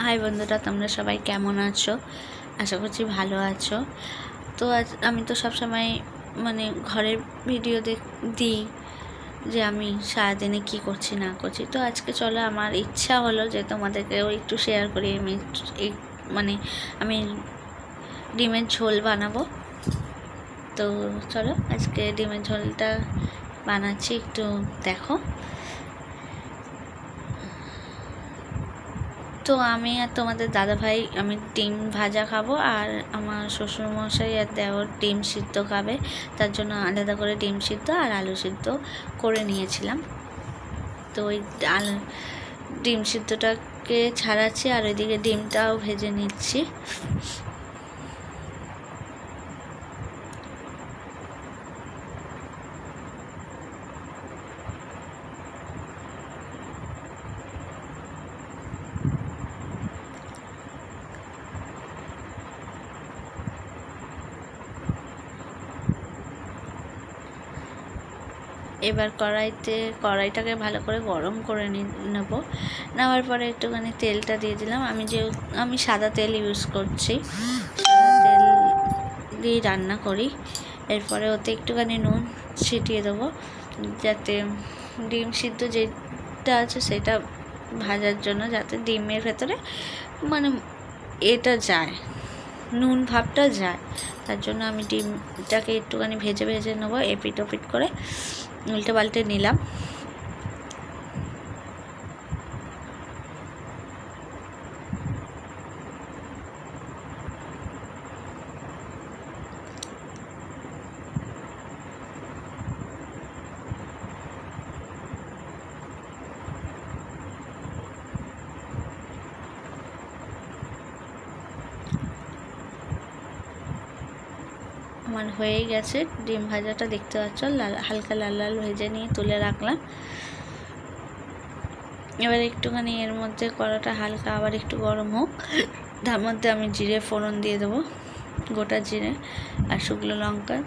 High বন্ধুরা, তোমরা সবাই কেমন আছো? আশা করছি ভালো আছো। তো আজ আমি তো সবসময় ঘরের ভিডিও দিই যে আমি সারাদিনে কি করছি না করছি। তো আজকে চলো, আমার ইচ্ছা হলো যে তোমাদেরকেও একটু শেয়ার করি। এই আমি ডিমের ঝোল বানাবো। তো চলো, আজকে ডিমের ঝোলটা বানাচ্ছি, একটু দেখো। তো আমি আর তোমাদের দাদাভাই আমি ডিম ভাজা খাবো, আর আমার শ্বশুরমশাই আর দেওর ডিম সিদ্ধ খাবে। তার জন্য আলাদা করে ডিম সিদ্ধ আর আলু সিদ্ধ করে নিয়েছিলাম। তো ওই ডিম সিদ্ধটাকে ছাড়াচ্ছি, আর ওইদিকে ডিমটাও ভেজে নিচ্ছি। এবার কড়াইটাকে ভালো করে গরম করে নেব। নেওয়ার পরে একটুখানি তেলটা দিয়ে দিলাম। আমি সাদা তেল ইউজ করছি, সাদা তেল দিয়ে রান্না করি। এরপরে ওতে একটুখানি নুন ছিটিয়ে দেবো, যাতে ডিম সিদ্ধ যেটা আছে সেটা ভাজার জন্য, যাতে ডিমের ভেতরে এটা যায়, নুন ভাবটা যায়। তার জন্য আমি ডিমটাকে একটুখানি ভেজে নেবো, এপিট ওপিট করে উল্টে পাল্টে নিলাম। আমার হয়েই গেছে ডিম ভাজাটা, দেখতে পাচ্ছ হালকা লাল লাল ভেজে নিয়ে তুলে রাখলাম। এবার একটুখানি এর মধ্যে কড়াটা হালকা আবার একটু গরম হোক, তার মধ্যে আমি জিরে ফোড়ন দিয়ে দেবো, গোটা জিরে আর শুকনো লঙ্কা,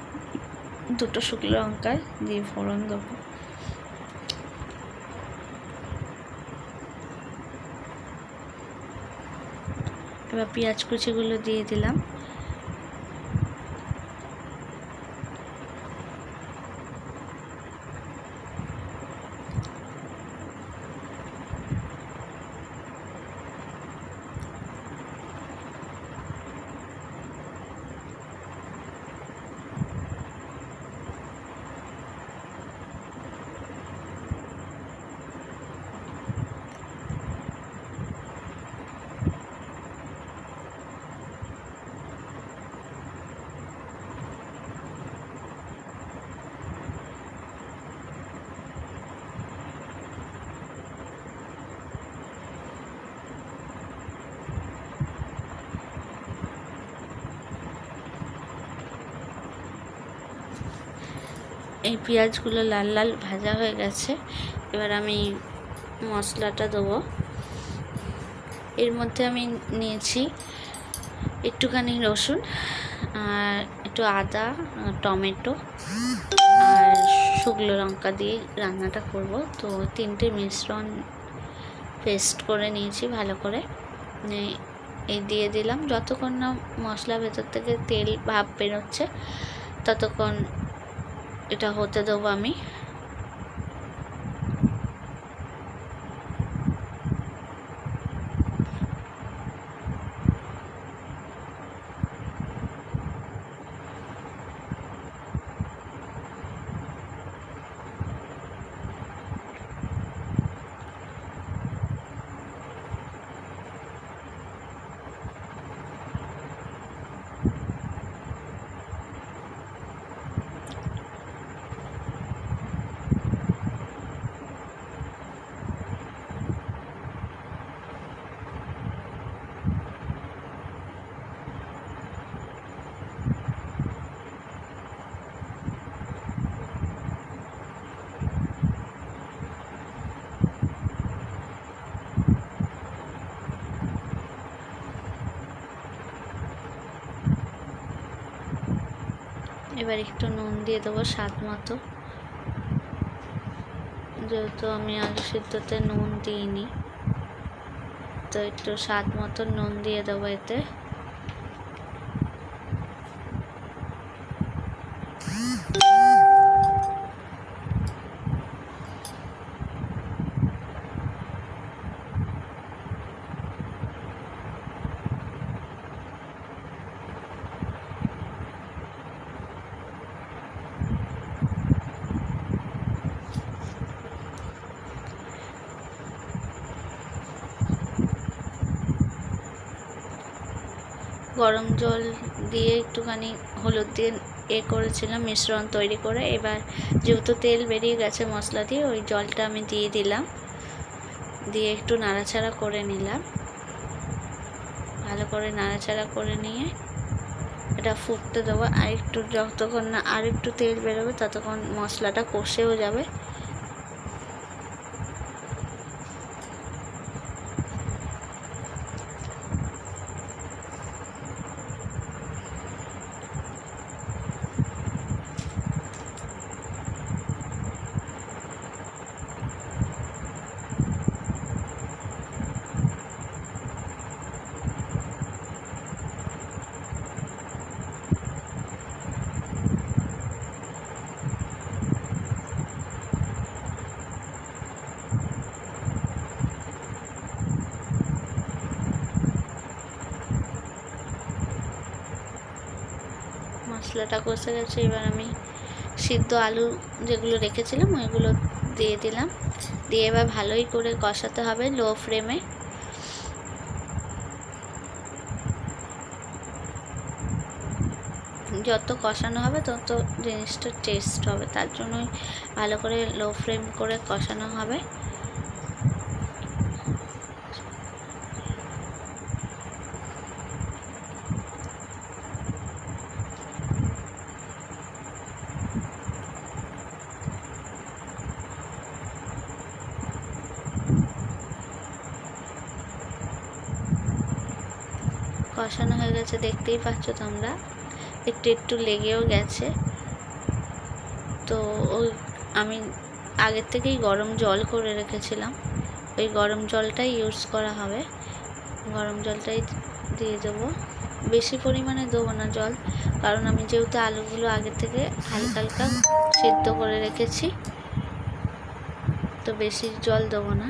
দুটো শুকনো লঙ্কা দিয়ে ফোড়ন দেবো। এবার পেঁয়াজ কুচিগুলো দিয়ে দিলাম। এই পেঁয়াজগুলো লাল লাল ভাজা হয়ে গেছে। এবার আমি মশলাটা দেবো। এর মধ্যে আমি নিয়েছি একটুখানি রসুন, আর একটু আদা, টমেটো আর শুকনো লঙ্কা দিয়ে রান্নাটা করব। তো তিনটে মিশ্রণ পেস্ট করে নিয়েছি ভালো করে, এই দিয়ে দিলাম। যতক্ষণ না মশলা ভেতর থেকে তেল ভাব বেরোচ্ছে ততক্ষণ এটা হতে দেবো আমি। এবার একটু নুন দিয়ে দেবো স্বাদ মতো, যেহেতু আমি আলু সিদ্ধতে নুন দিইনি। তো একটু স্বাদ মতো নুন দিয়ে দেবো এতে। গরম জল দিয়ে একটুখানি হলুদ দিয়ে করেছিলাম মিশ্রণ তৈরি করে। এবার যেহেতু তেল বেরিয়ে গেছে মশলা দিয়ে, ওই জলটা আমি দিয়ে দিলাম, দিয়ে একটু নাড়াচাড়া করে নিলাম। ভালো করে নাড়াচাড়া করে নিয়ে এটা ফুটতে দেবো আর একটু, যতক্ষণ না আর একটু তেল বেরোবে ততক্ষণ মশলাটা কষেও যাবে। মশলাটা কষে গেছে, এবার আমি সিদ্ধ আলু যেগুলো রেখেছিলাম ওইগুলো দিয়ে দিলাম। দিয়ে এবার ভালোই করে কষাতে হবে লো ফ্লেমে। যত কষানো হবে তত জিনিসটা টেস্ট হবে, তার জন্যই ভালো করে লো ফ্লেম করে কষানো হবে। কষানো হয়ে গেছে, দেখতেই পাচ্ছ তোমরা, একটু একটু লেগেও গেছে। তো ওই আমি আগের থেকেই গরম জল করে রেখেছিলাম, ওই গরম জলটাই ইউজ করা হবে। গরম জলটাই দিয়ে দেবো, বেশি পরিমাণে দেবো না জল, কারণ আমি যেহেতু আলুগুলো আগে থেকে হালকা হালকা সিদ্ধ করে রেখেছি, তো বেশি জল দেবো না।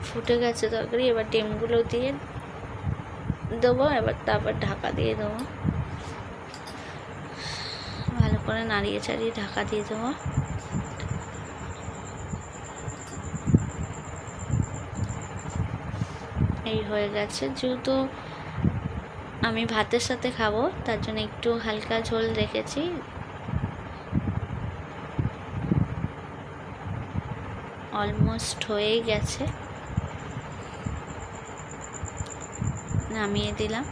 ফুটে গেছে তরকারি, এবার ডিমগুলো দিয়ে দেবো, এবার তারপর ঢাকা দিয়ে দেবো। ভালো করে নাড়িয়ে চাড়িয়ে ঢাকা দিয়ে দেবো। এই হয়ে গেছে। যেহেতু আমি ভাতের সাথে খাবো তার জন্য একটু হালকা ঝোল রেখেছি। অলমোস্ট হয়েই গেছে, নামিয়ে দিলাম।